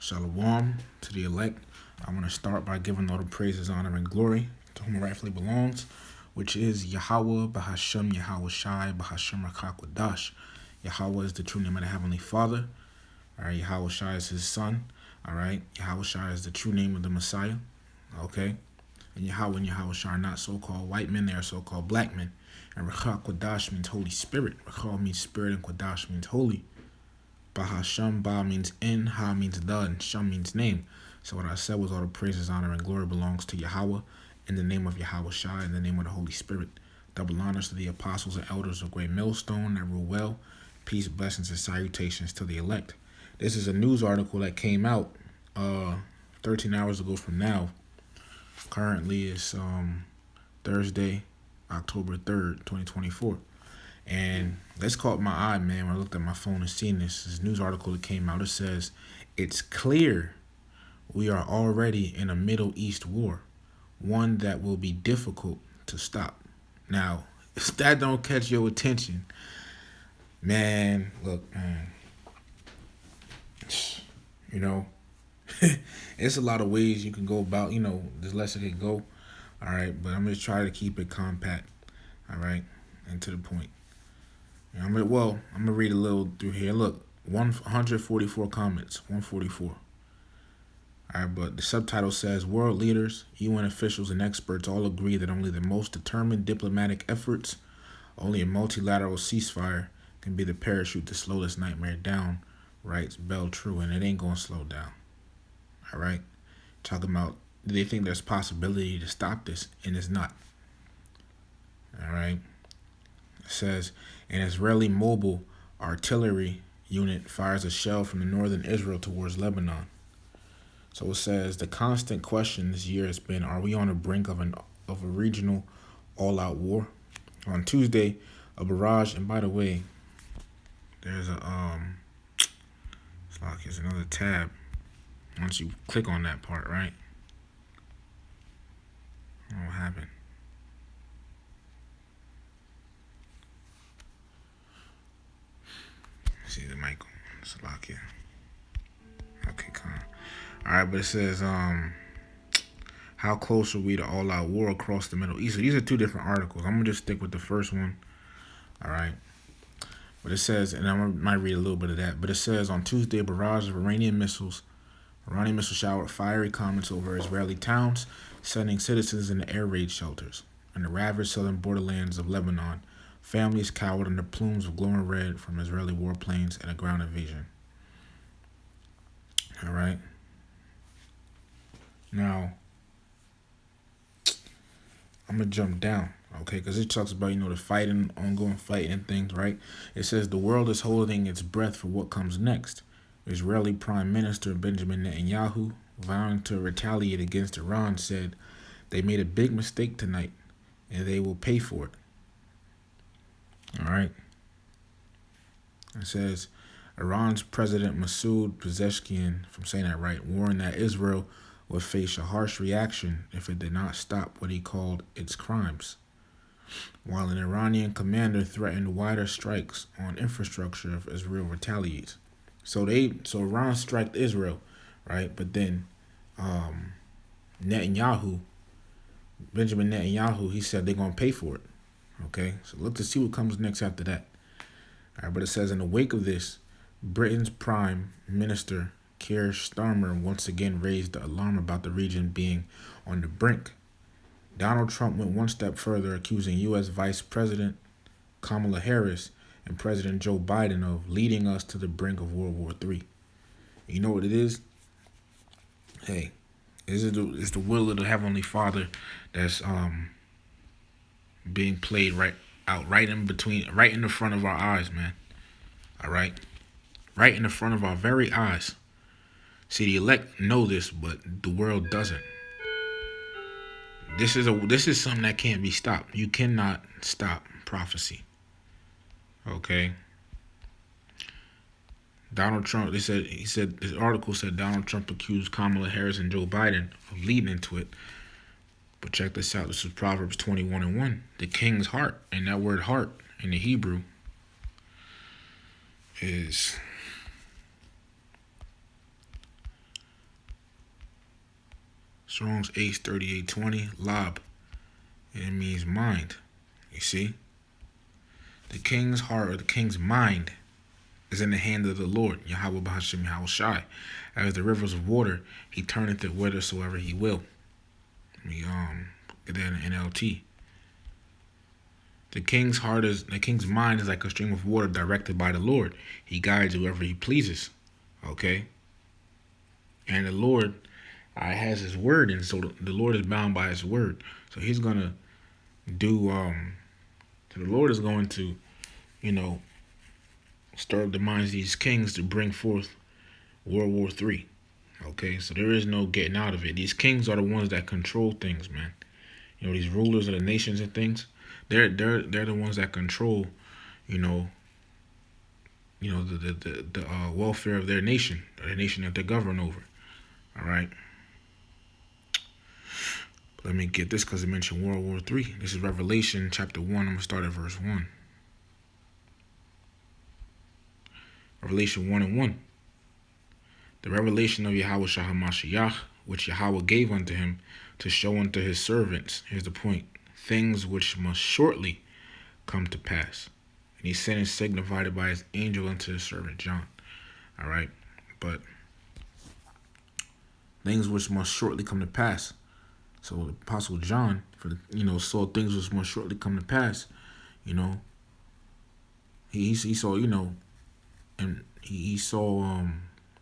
Shalom to the elect. I want to start by giving all the praises, honor, and glory to whom it rightfully belongs, which is Yahweh, Bahashem, Yahweh Shai, Bahashem Rakakwadash. Yahweh is the true name of the Heavenly Father. All right, Yahweh Shai is his son. All right, Yahweh Shai is the true name of the Messiah. Okay, and Yahweh Shai are not so-called white men, they are so-called black men. And Rakakwadash means Holy Spirit. Rakal means spirit, and Kwadash means holy. Bahasham, Ba means in, Ha means the, and Sham means name. So what I said was all the praises, honor, and glory belongs to Yahweh in the name of Yahweh Shai, in the name of the Holy Spirit. Double honors to the apostles and elders of Great Millstone that rule well. Peace, blessings, and salutations to the elect. This is a news article that came out 13 hours ago from now. Currently it's Thursday, October 3rd, 2024. And this caught my eye, man, when I looked at my phone and seen this news article that came out. It says, it's clear we are already in a Middle East war, one that will be difficult to stop. Now, if that don't catch your attention, man, look, man, you know, it's a lot of ways you can go about, this lesson can go, all right, but I'm going to try to keep it compact, all right, and to the point. I'm gonna read a little through here. Look, 144 comments, 144. All right, but the subtitle says, world leaders, UN officials, and experts all agree that only the most determined diplomatic efforts, only a multilateral ceasefire can be the parachute to slow this nightmare down, writes Bell True, and it ain't gonna slow down. All right, talking about, do they think there's possibility to stop this? And it's not. All right. It says, an Israeli mobile artillery unit fires a shell from the northern Israel towards Lebanon. So it says, the constant question this year has been, are we on the brink of a regional all-out war? On Tuesday, a barrage, and by the way, there's it's another tab. Once you click on that part, right? What happened? See the mic on. It's lock here. Okay, come on. Alright, but it says, how close are we to all-out war across the Middle East? So these are two different articles. I'm going to just stick with the first one. Alright. But it says, and I might read a little bit of that, but it says, on Tuesday, a barrage of Iranian missile showered fiery comments over Israeli towns, sending citizens into air raid shelters. In the ravaged southern borderlands of Lebanon, families cowered under plumes of glowing red from Israeli warplanes and a ground invasion. All right. Now, I'm going to jump down, okay, because it talks about, the fighting, ongoing fighting and things, right? It says the world is holding its breath for what comes next. Israeli Prime Minister Benjamin Netanyahu, vowing to retaliate against Iran, said they made a big mistake tonight and they will pay for it. All right. It says, Iran's President Masoud Pezeshkian, if I'm saying that right, warned that Israel would face a harsh reaction if it did not stop what he called its crimes, while an Iranian commander threatened wider strikes on infrastructure if Israel retaliates. So Iran struck Israel, right? But then Benjamin Netanyahu, he said they're going to pay for it. Okay, so look to see what comes next after that. All right, but it says, in the wake of this, Britain's Prime Minister Keir Starmer once again raised the alarm about the region being on the brink. Donald Trump went one step further, accusing U.S. Vice President Kamala Harris and President Joe Biden of leading us to the brink of World War III. You know what it is? Hey, it's the will of the Heavenly Father that's being played right in the front of our eyes, man. All right, right in the front of our very eyes. See, the elect know this, but the world doesn't. This is something that can't be stopped. You cannot stop prophecy. Okay. Donald Trump. This article said Donald Trump accused Kamala Harris and Joe Biden of leading into it. But check this out. This is Proverbs 21:1. The king's heart, and that word heart in the Hebrew is Strong's Ace 3820, Lob. And it means mind. You see? The king's heart or the king's mind is in the hand of the Lord, Yahweh Bahashim Yahweh Shai. As the rivers of water, he turneth it whithersoever he will. Let me get that in NLT. The king's mind is like a stream of water directed by the Lord. He guides whoever he pleases. Okay? And the Lord has his word, and so the Lord is bound by his word. So he's gonna do so the Lord is going to, stir up the minds of these kings to bring forth World War III. Okay, so there is no getting out of it. These kings are the ones that control things, man. These rulers of the nations and things. They're the ones that control, the welfare of their nation, or the nation that they govern over. All right. Let me get this because it mentioned World War III. This is Revelation chapter 1. I'm going to start at verse 1. Revelation 1 and 1. The revelation of Yahweh Shah HaMashiach, which Yahweh gave unto him to show unto his servants. Here's the point. Things which must shortly come to pass. And he sent and signified it by his angel unto his servant John. All right. But things which must shortly come to pass. So the Apostle John, saw things which must shortly come to pass. He saw, and he saw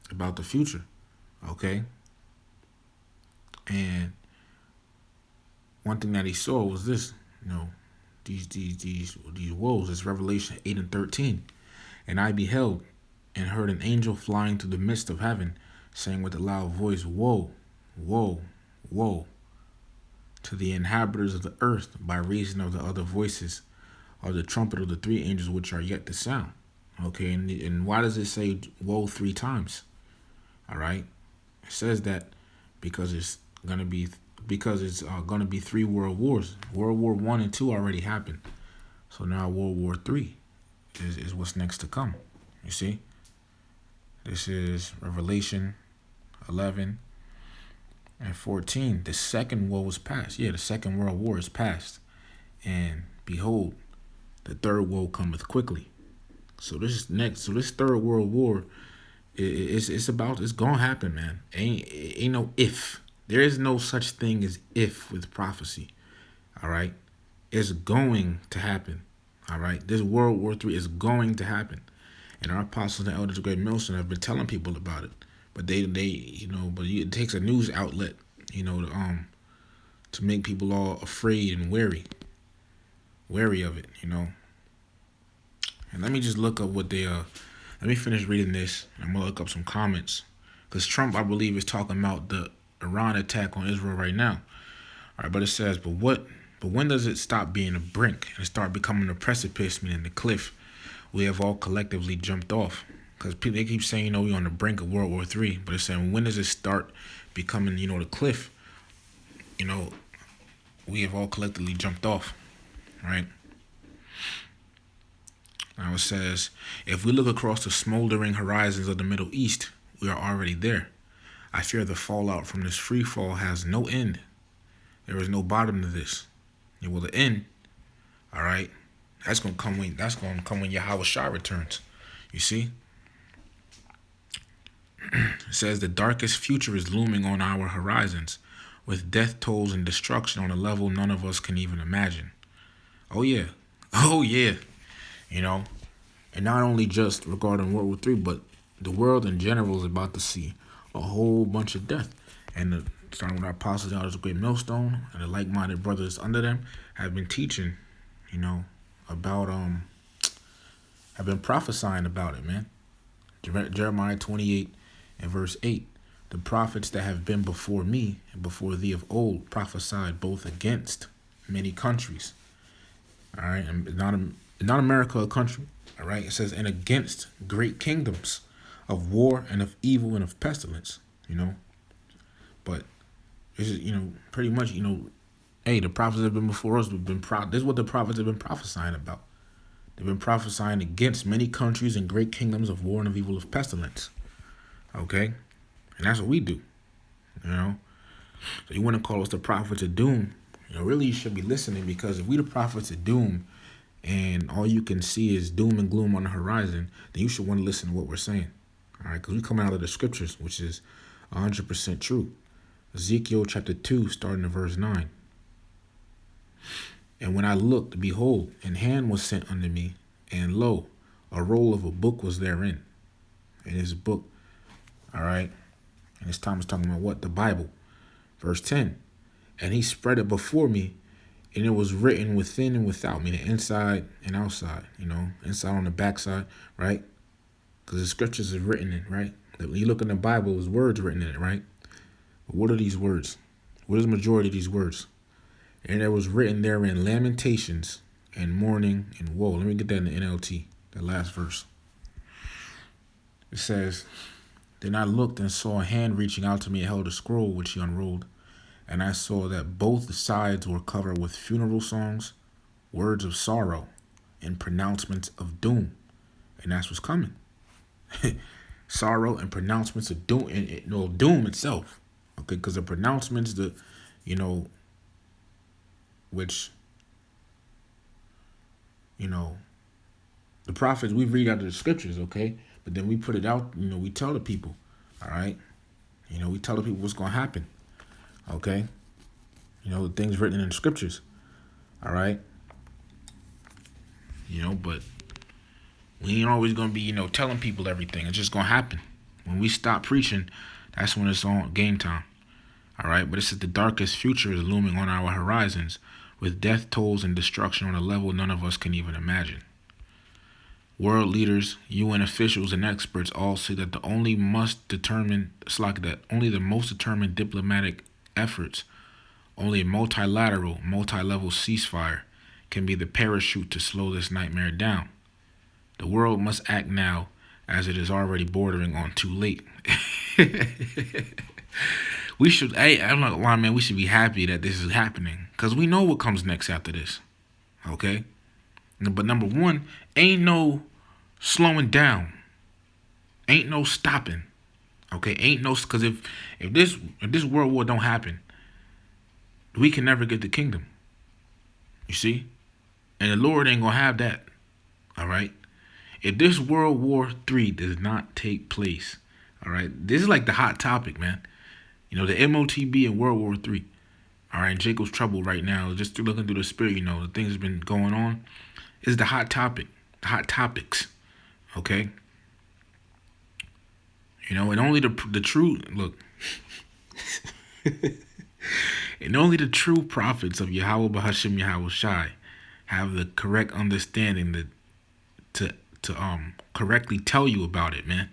about the future. Okay. And one thing that he saw was this, these woes. It's Revelation 8 and 13. And I beheld and heard an angel flying through the midst of heaven, saying with a loud voice, Woe, woe, woe to the inhabitants of the earth, by reason of the other voices of the trumpet of the three angels which are yet to sound. Okay, and why does it say woe 3 times? All right, it says that because it's gonna be 3 world wars. World War I and II already happened, so now World War III is what's next to come. You see, this is Revelation 11 and 14. The second war was past. Yeah, the second world war is past, and behold, the third woe cometh quickly. So this third world war, it's gonna happen, man. Ain't no if. There is no such thing as if with prophecy. All right, it's going to happen. All right, this World War III is going to happen, and our apostles and elders of Great Millstone have been telling people about it. But it takes a news outlet, to make people all afraid and wary of it, And let me just look up what let me finish reading this, and I'm gonna look up some comments, because Trump, I believe, is talking about the Iran attack on Israel right now. All right, but it says, but when does it stop being a brink and start becoming a precipice, meaning the cliff we have all collectively jumped off? Because they keep saying, we're on the brink of World War III, but it's saying, when does it start becoming, the cliff? We have all collectively jumped off, right? Now it says, if we look across the smoldering horizons of the Middle East, we are already there. I fear the fallout from this free fall has no end. There is no bottom to this. It will end. All right, that's gonna come when Yahweh Shai returns. You see. It says the darkest future is looming on our horizons, with death tolls and destruction on a level none of us can even imagine. Oh yeah. And not only just regarding World War III, but the world in general is about to see a whole bunch of death. And starting with our apostles, elders of Great Millstone, and the like-minded brothers under them, have been teaching, about have been prophesying about it, man. Jeremiah 28 and verse 8. The prophets that have been before me and before thee of old prophesied both against many countries. All right, and not America a country. All right, it says, and against great kingdoms of war and of evil and of pestilence. But this is pretty much hey, the prophets have been before us. This is what the prophets have been prophesying about. They've been prophesying against many countries and great kingdoms of war and of evil of pestilence. Okay, and that's what we do. So you want to call us the prophets of doom? Really, you should be listening, because if we the prophets of doom and all you can see is doom and gloom on the horizon, then you should want to listen to what we're saying. All right, because we come out of the scriptures, which is 100% true. Ezekiel chapter 2, starting at verse 9. And when I looked, behold, an hand was sent unto me, and lo, a roll of a book was therein. And this book, all right, and this time is talking about what? The Bible. Verse 10. And he spread it before me, and it was written within and without, meaning inside and outside, inside on the backside, right? Because the scriptures is written in, right? When you look in the Bible, there's words written in it, right? But what are these words? What is the majority of these words? And there was written therein lamentations and mourning and woe. Let me get that in the NLT, the last verse. It says, Then I looked and saw a hand reaching out to me and held a scroll which he unrolled. And I saw that both sides were covered with funeral songs, words of sorrow, and pronouncements of doom. And that's what's coming. Sorrow and pronouncements of doom, and doom itself. Okay, because the pronouncements, which, the prophets, we read out of the scriptures, okay? But then we put it out, we tell the people, all right? We tell the people what's going to happen. Okay, the things written in the scriptures. All right, but we ain't always gonna be, telling people everything. It's just gonna happen. When we stop preaching, that's when it's on game time. All right, but it says the darkest future is looming on our horizons, with death tolls and destruction on a level none of us can even imagine. World leaders, UN officials, and experts all say that only the most determined diplomatic efforts, only a multilateral, multi-level ceasefire can be the parachute to slow this nightmare down. The world must act now, as it is already bordering on too late. I'm not gonna lie, man, we should be happy that this is happening, because we know what comes next after this. Okay? But number one, ain't no slowing down. Ain't no stopping. Okay, because if this world war don't happen, we can never get the kingdom. You see? And the Lord ain't gonna have that. All right? If this World War III does not take place, all right, this is like the hot topic, man. The MOTB and World War III. All right, Jacob's trouble right now, just looking through the spirit, the things that's been going on, is the hot topic, the hot topics. Okay? And only the true, look, and only the true prophets of Yahweh Bahashim Yahweh Shai have the correct understanding to correctly tell you about it, man.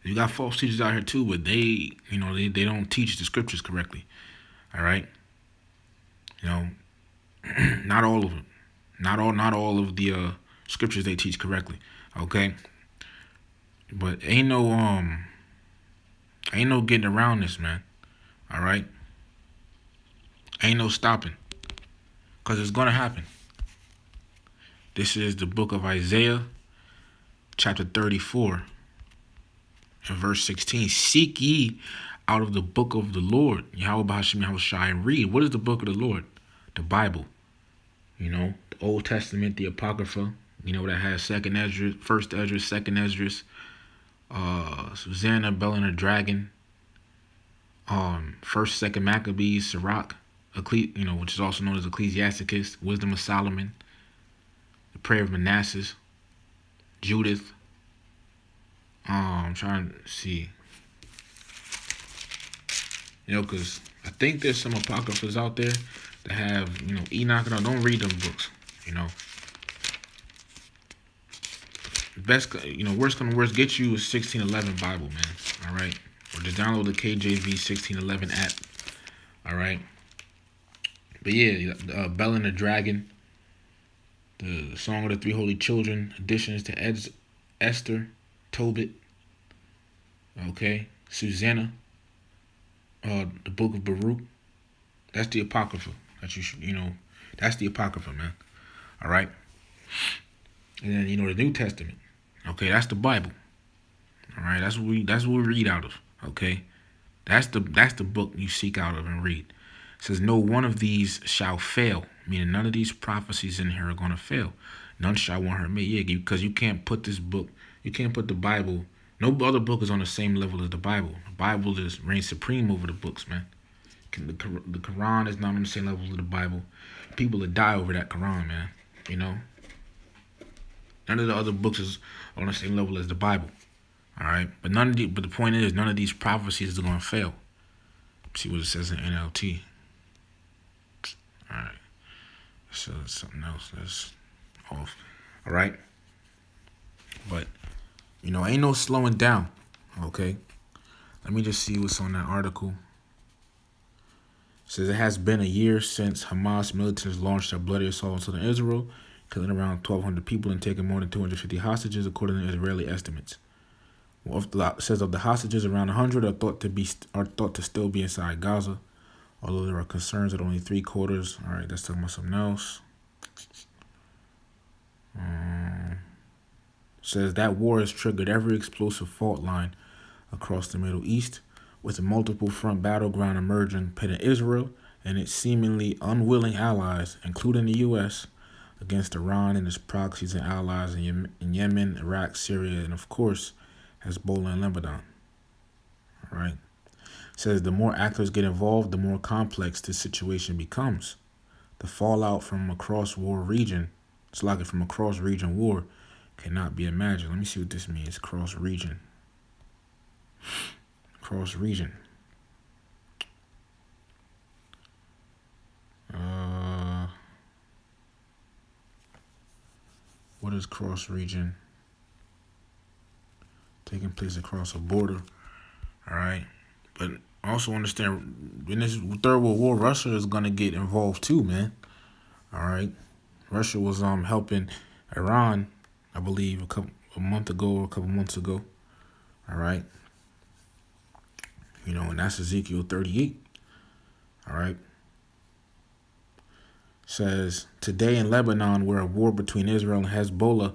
You got false teachers out here too, but they don't teach the scriptures correctly. All right? Not all of them. Not all of the scriptures they teach correctly. Okay? But ain't no getting around this, man. All right? Ain't no stopping. Because it's going to happen. This is the book of Isaiah, chapter 34, and verse 16. Seek ye out of the book of the Lord, Yahweh Bahashim Yahweh Shai, and read. What is the book of the Lord? The Bible. The Old Testament, the Apocrypha, that has 2nd Esdras, 1st Esdras, 2nd Esdras, Susanna, Bell and the Dragon, 1st, 2nd Maccabees, Sirach, which is also known as Ecclesiasticus, Wisdom of Solomon, the Prayer of Manasseh, Judith. I'm trying to see, because I think there's some apocryphas out there that have, Enoch. And don't read them books, Best, worst come to worst, get you a 1611 Bible, man. All right, or just download the KJV 1611 app. All right, but yeah, Bell and the Dragon, the Song of the Three Holy Children, additions to Esther, Tobit. Okay, Susanna, the Book of Baruch. That's the Apocrypha. That you should, that's the Apocrypha, man. All right. And then the New Testament. Okay, that's the Bible. All right, that's what we read out of. Okay, That's the book you seek out of and read. It says no one of these shall fail, meaning none of these prophecies in here are gonna fail. None shall want her made. Yeah, because you can't put this book, you can't put the Bible. No other book is on the same level as the Bible. The Bible just reigns supreme over the books, man. The Quran is not on the same level as the Bible. People that die over that Quran, man. You know, none of the other books is on the same level as the Bible. All right, but the point is, none of these prophecies are going to fail. See what it says in NLT. All right, so something else that's off. All right, but ain't no slowing down. Okay, let me just see what's on that article. It says it has been a year since Hamas militants launched their bloody assault on southern Israel, killing around 1,200 people and taking more than 250 hostages, according to Israeli estimates. It says of the hostages, around 100 are thought to still be inside Gaza, although there are concerns that only 3/4. All right, that's talking about something else. Says that war has triggered every explosive fault line across the Middle East, with a multiple front battleground emerging, pitting Israel and its seemingly unwilling allies, including the U.S., against Iran and its proxies and allies in Yemen, Iraq, Syria, and of course, Hezbollah and Lebanon. All right. Says the more actors get involved, the more complex this situation becomes. The fallout from a cross-war region, it's like from a cross-region war, cannot be imagined. Let me see what this means. Cross-region. Cross-region. What is cross-region? Taking place across a border. All right. But also understand, in this Third World War, Russia is going to get involved too, man. All right. Russia was helping Iran, I believe, a couple months ago. All right. And that's Ezekiel 38. All right. Says, today in Lebanon, where a war between Israel and Hezbollah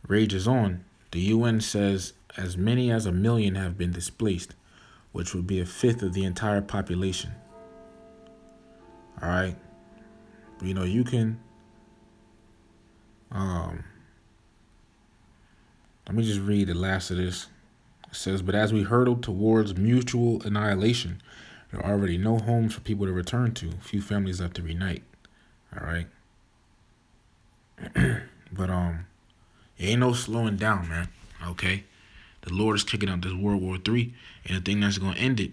rages on, the UN says as many as 1 million have been displaced, which would be 1/5 of the entire population. All right. You can, let me just read the last of this. It says, but as we hurtle towards mutual annihilation, there are already no homes for people to return to, few families left to reunite. All right. But it ain't no slowing down, man. Okay. The Lord is kicking out this World War III, and the thing that's gonna end it,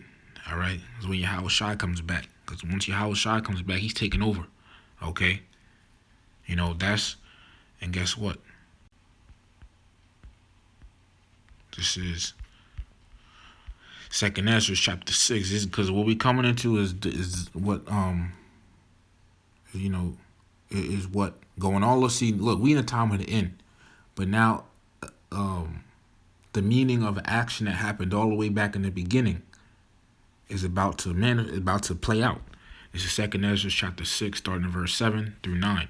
all right, is when Yahweh Shai comes back. Because once Yahweh Shai comes back, he's taking over. Okay. And guess what? This is 2nd Ezra chapter 6. This is because what we coming into is what is what going all the see. Look, we in a time of the end, but now the meaning of action that happened all the way back in the beginning is about to play out. This is 2nd Ezra chapter 6, starting in verse 7 through 9.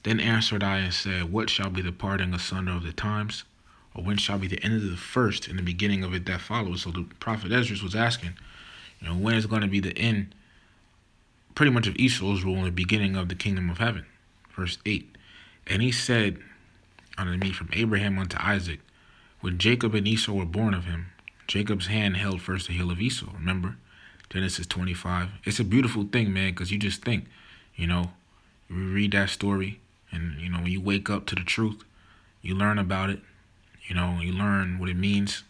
Then answered I and said, what shall be the parting asunder of the times? Or when shall be the end of the first and the beginning of it that follows? So the prophet Ezra was asking, when is going to be the end, pretty much of Esau's rule and the beginning of the kingdom of heaven? Verse 8. And he said unto me, from Abraham unto Isaac, when Jacob and Esau were born of him, Jacob's hand held first the heel of Esau. Remember? Genesis 25. It's a beautiful thing, man, because you just think, you read that story, and, when you wake up to the truth, you learn about it, you learn what it means,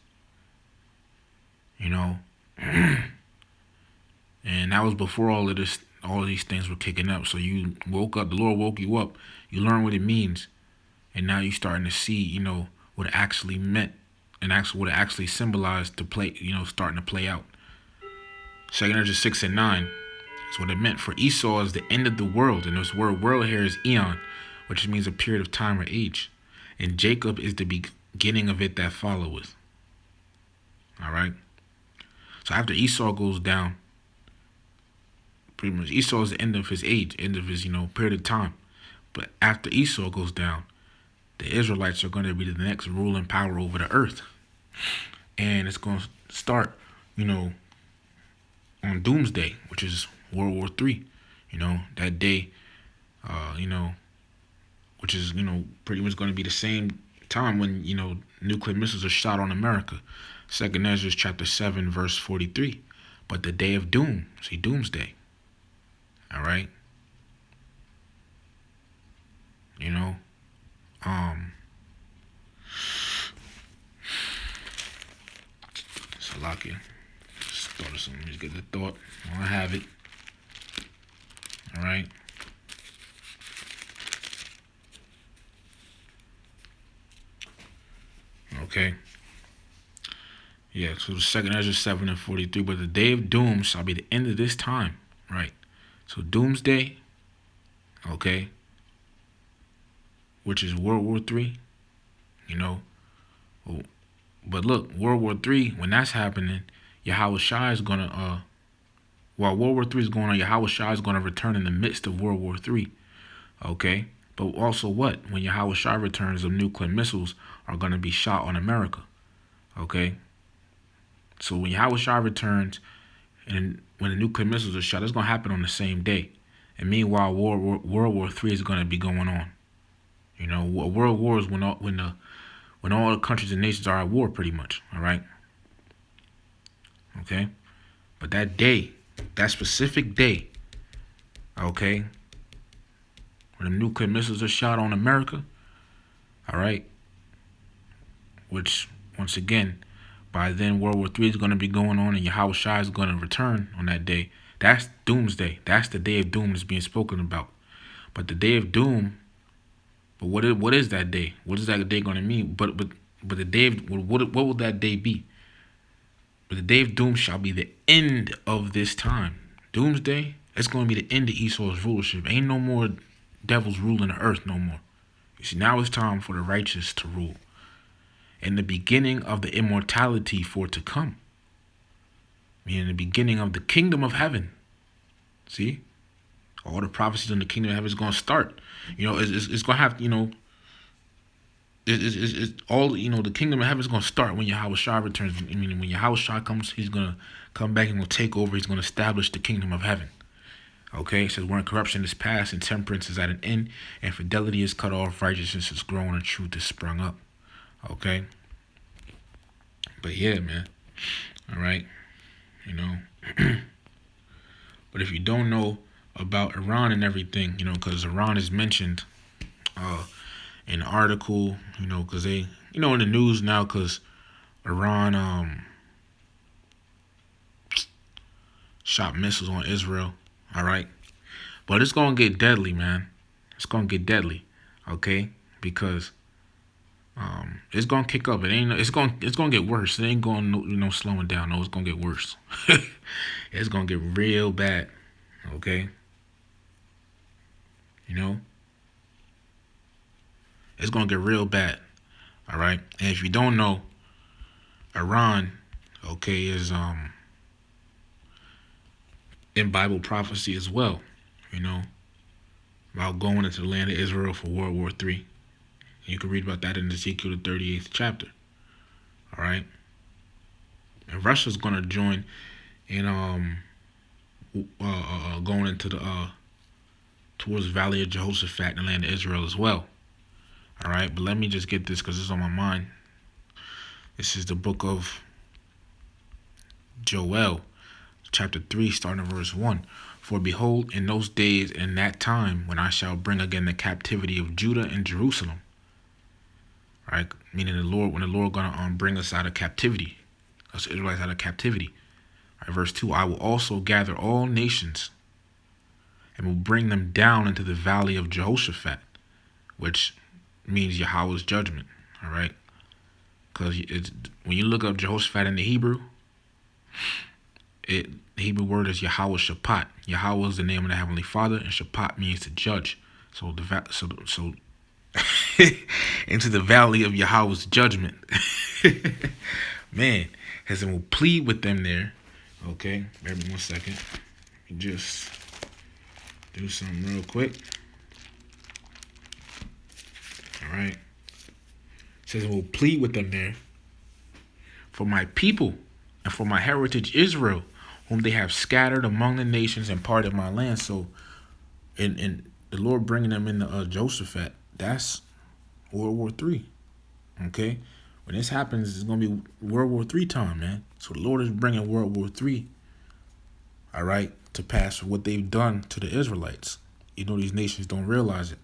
and that was before all of these things were kicking up. So you woke up, the Lord woke you up, you learn what it means, and now you're starting to see, what it actually meant, and what it actually symbolized to play, starting to play out. 2nd Ezra 6 and 9 is what it meant. For Esau is the end of the world, and this word world here is eon, which means a period of time or age. And Jacob is the beginning of it that followeth. All right. So after Esau goes down, pretty much Esau is the end of his age, end of his, period of time. But after Esau goes down, the Israelites are going to be the next ruling power over the earth. And it's going to start, on Doomsday, which is World War III. That day, you know, which is, pretty much going to be the same time when, nuclear missiles are shot on America. Second Ezra chapter 7, verse 43. But the day of doom, see, Doomsday. All right. Salakia. Just thought of something. Just get the thought. I have it. All right. Okay. Yeah, so the second Ezra 7 and 43. But the day of doom shall be the end of this time. Right. So Doomsday, okay, which is World War III, But look, World War III, when that's happening, Yahweh Shai is going to, while World War III is going on, Yahweh Shai is going to return in the midst of World War III. Okay? But also what? When Yahweh Shai returns, the nuclear missiles are going to be shot on America. Okay? So when Yahweh Shai returns, and when the nuclear missiles are shot, it's going to happen on the same day. And meanwhile, World War III is going to be going on. World War is when all the countries and nations are at war, pretty much. All right? Okay? But that day, that specific day, okay, when the nuclear missiles are shot on America, all right, which, once again, by then World War III is going to be going on and Yahweh Shai is going to return on that day. That's Doomsday. That's the day of doom that's being spoken about. But the day of doom, but what is that day? What is that day going to mean? But the day of, what will that day be? But the day of doom shall be the end of this time. Doomsday, it's going to be the end of Esau's rulership. Ain't no more devils ruling the earth no more. You see, now it's time for the righteous to rule. And the beginning of the immortality for to come. Meaning the beginning of the kingdom of heaven. See? All the prophecies in the kingdom of heaven is going to start. It's going to have, it's all, the kingdom of heaven is going to start when Yahweh Shai returns. I mean, when Yahweh Shai comes, he's going to come back and will take over. He's going to establish the kingdom of heaven. Okay, it says, when corruption is past and temperance is at an end and fidelity is cut off, righteousness is grown and truth is sprung up. Okay? But yeah, man. All right? But if you don't know about Iran and everything, because Iran is mentioned in the article, because they, in the news now, because Iran shot missiles on Israel. All right, but it's gonna get deadly, man. It's gonna get deadly, okay? Because it's gonna kick up. It's gonna get worse. It ain't going slowing down. No, it's gonna get worse. It's gonna get real bad, okay? It's gonna get real bad. All right, and if you don't know, Iran, okay, is in Bible prophecy as well. About going into the land of Israel for World War III. You can read about that in Ezekiel, the 38th chapter. All right. And Russia's going to join in going into the towards the Valley of Jehoshaphat in the land of Israel as well. All right. But let me just get this because it's on my mind. This is the book of Joel, chapter 3, starting at verse 1. For behold, in those days, in that time, when I shall bring again the captivity of Judah and Jerusalem. Right? Meaning when the Lord gonna bring us out of captivity. Us Israelites out of captivity. Right, verse 2, I will also gather all nations and will bring them down into the valley of Jehoshaphat, which means Yahweh's judgment. All right? Because when you look up Jehoshaphat in the Hebrew, the Hebrew word is Yahweh Shaphat. Yahweh is the name of the Heavenly Father, and Shaphat means to judge. So into the valley of Yahweh's judgment. Man, as in will plead with them there. Okay, bear me 1 second. Let me just do something real quick. All right. It says it will plead with them there. For my people and for my heritage Israel whom they have scattered among the nations and parted my land. So, and the Lord bringing them into Jehoshaphat, that's World War III. Okay, when this happens, it's gonna be World War III time, man. So the Lord is bringing World War III, all right, to pass for what they've done to the Israelites. You know, these nations don't realize it.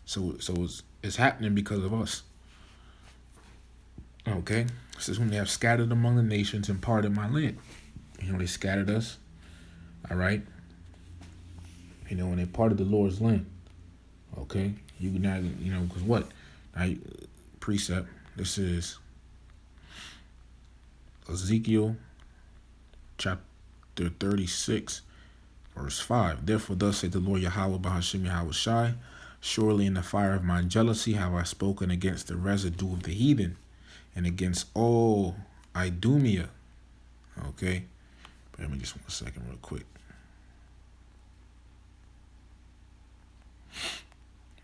So it's happening because of us. Okay, it says when they have scattered among the nations and parted my land. You know, they scattered us. All right. You know, when they parted the Lord's land. Okay, you now, you know, because what? Now, precept. This is Ezekiel chapter 36, verse 5. Therefore, thus saith the Lord Yahweh Bahashim Yahweh Shai, surely in the fire of my jealousy have I spoken against the residue of the heathen, and against all Idumea. Okay, let me just 1 second real quick.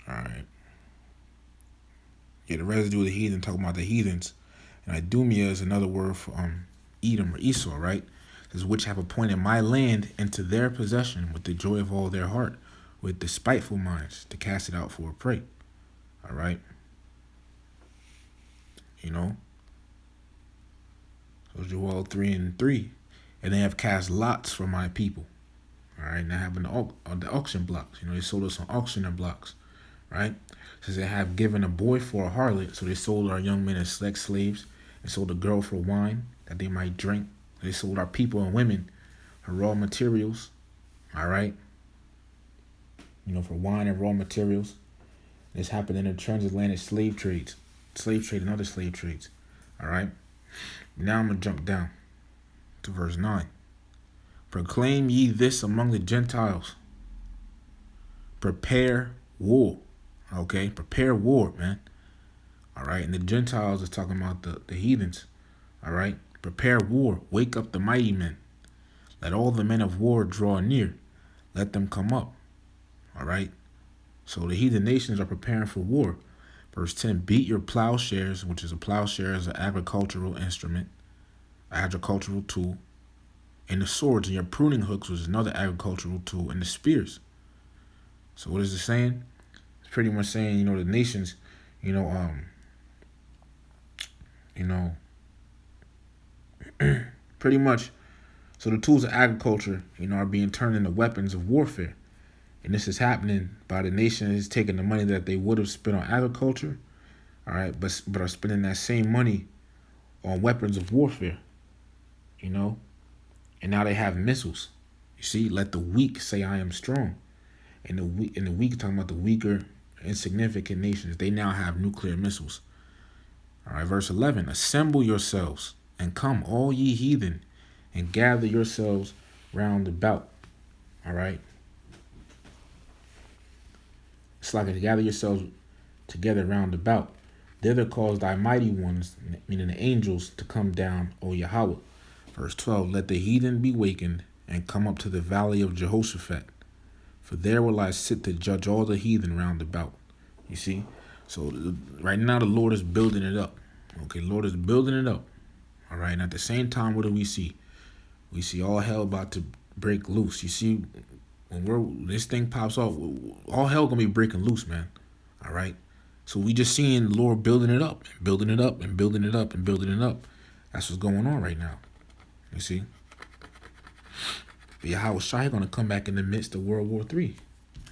All right. Yeah, the residue of the heathen, talking about the heathens. And Idumea is another word for Edom or Esau, right? It says, which have appointed my land into their possession with the joy of all their heart, with despiteful minds, to cast it out for a prey. All right. You know. So Joel 3:3. And they have cast lots for my people. All right. Now having the auction blocks. You know, they sold us on auctioneer blocks. Right? Says they have given a boy for a harlot, so they sold our young men as sex slaves, and sold a girl for wine that they might drink. They sold our people and women for raw materials. All right. You know, for wine and raw materials. This happened in the transatlantic slave trade and other slave trades. All right. Now I'm going to jump down to verse 9. Proclaim ye this among the Gentiles. Prepare war. Okay. Prepare war, man. All right. And the Gentiles is talking about the heathens. All right. Prepare war. Wake up the mighty men. Let all the men of war draw near. Let them come up. All right. So the heathen nations are preparing for war. Verse 10, beat your plowshares, which is a plowshare is an agricultural instrument, agricultural tool, and the swords and your pruning hooks, which is another agricultural tool, and the spears. So what is it saying? It's pretty much saying, you know, the nations, pretty much, so the tools of agriculture, are being turned into weapons of warfare. And this is happening by the nations taking the money that they would have spent on agriculture, all right, but are spending that same money on weapons of warfare, and now they have missiles. You see, let the weak say I am strong. And the weak talking about the weaker, insignificant nations. They now have nuclear missiles. All right, verse 11, assemble yourselves and come, all ye heathen, and gather yourselves round about. All right. It's like gather yourselves together round about. Thither cause thy mighty ones, meaning the angels, to come down, O Yahweh. Verse 12, let the heathen be wakened and come up to the valley of Jehoshaphat. For there will I sit to judge all the heathen round about. You see? So right now the Lord is building it up. Okay, Lord is building it up. All right, and at the same time, what do we see? We see all hell about to break loose. You see, when this thing pops off, all hell gonna be breaking loose, man. All right. So we just seeing the Lord building it up, and building it up, and building it up, and building it up. That's what's going on right now. You see. But Yahweh Shai gonna come back in the midst of World War III.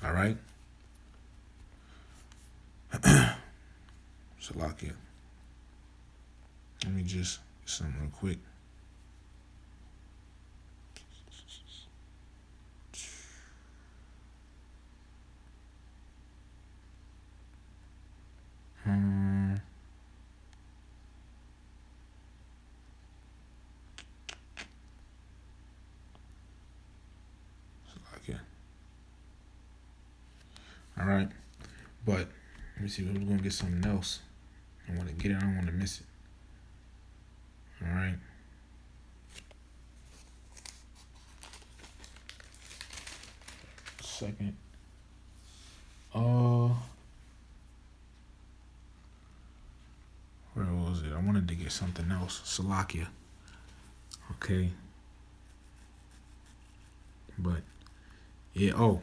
All right. Salakia. Let me just get something real quick. All right, but let me see. We're gonna get something else. I want to get it. I don't want to miss it. All right. Second. Where was it? I wanted to get something else. Salakia. Okay. But yeah, oh,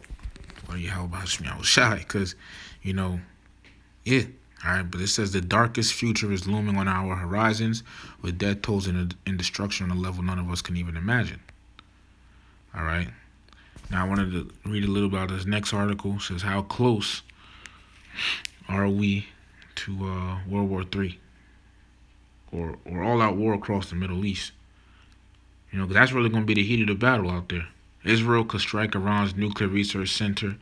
well, yeah, how about me? I was shy because, you know, yeah. All right, but it says the darkest future is looming on our horizons, with death tolls and destruction on a level none of us can even imagine. All right. Now I wanted to read a little about this next article. It says, how close are we to World War III or all-out war across the Middle East? You know, because that's really going to be the heat of the battle out there. Israel could strike Iran's nuclear research center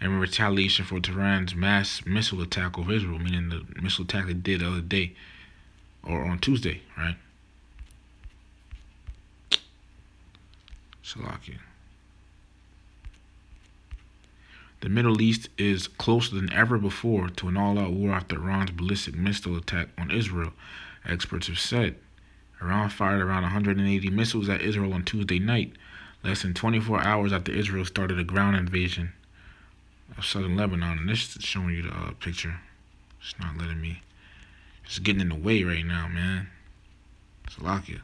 in retaliation for Tehran's mass missile attack over Israel, meaning the missile attack they did the other day or on Tuesday, right? Salakia. The Middle East is closer than ever before to an all-out war after Iran's ballistic missile attack on Israel, experts have said. Iran fired around 180 missiles at Israel on Tuesday night, less than 24 hours after Israel started a ground invasion of southern Lebanon. And this is showing you the picture. It's not letting me. It's getting in the way right now, man. Salakia.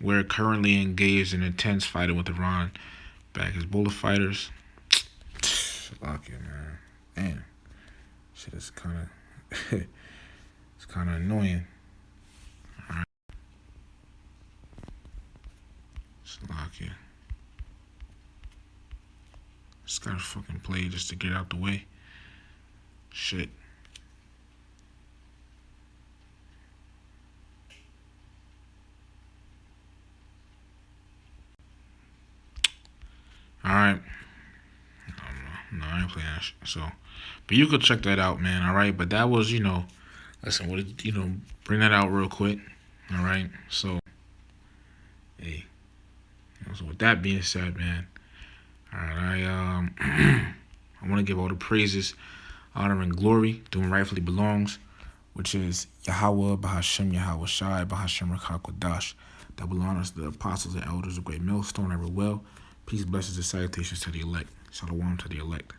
We're currently engaged in intense fighting with Iran back Hezbollah fighters. Salakia, man. Damn. Shit is kind of it's kind of annoying. Alright. Salakia. Just gotta fucking play just to get out the way. Shit. Alright. No, I ain't playing that shit. So, but you could check that out, man. Alright. But that was, listen, bring that out real quick. Alright. So, hey. So with that being said, man. Alright, I want to give all the praises, honor, and glory to whom rightfully belongs, which is Yahweh, Bahashem, Yahweh Shai, Bahashem Rakakwadash. Double honors to the apostles and elders of Great Millstone, ever well. Peace, blessings, and salutations to the elect. Shalom to the elect.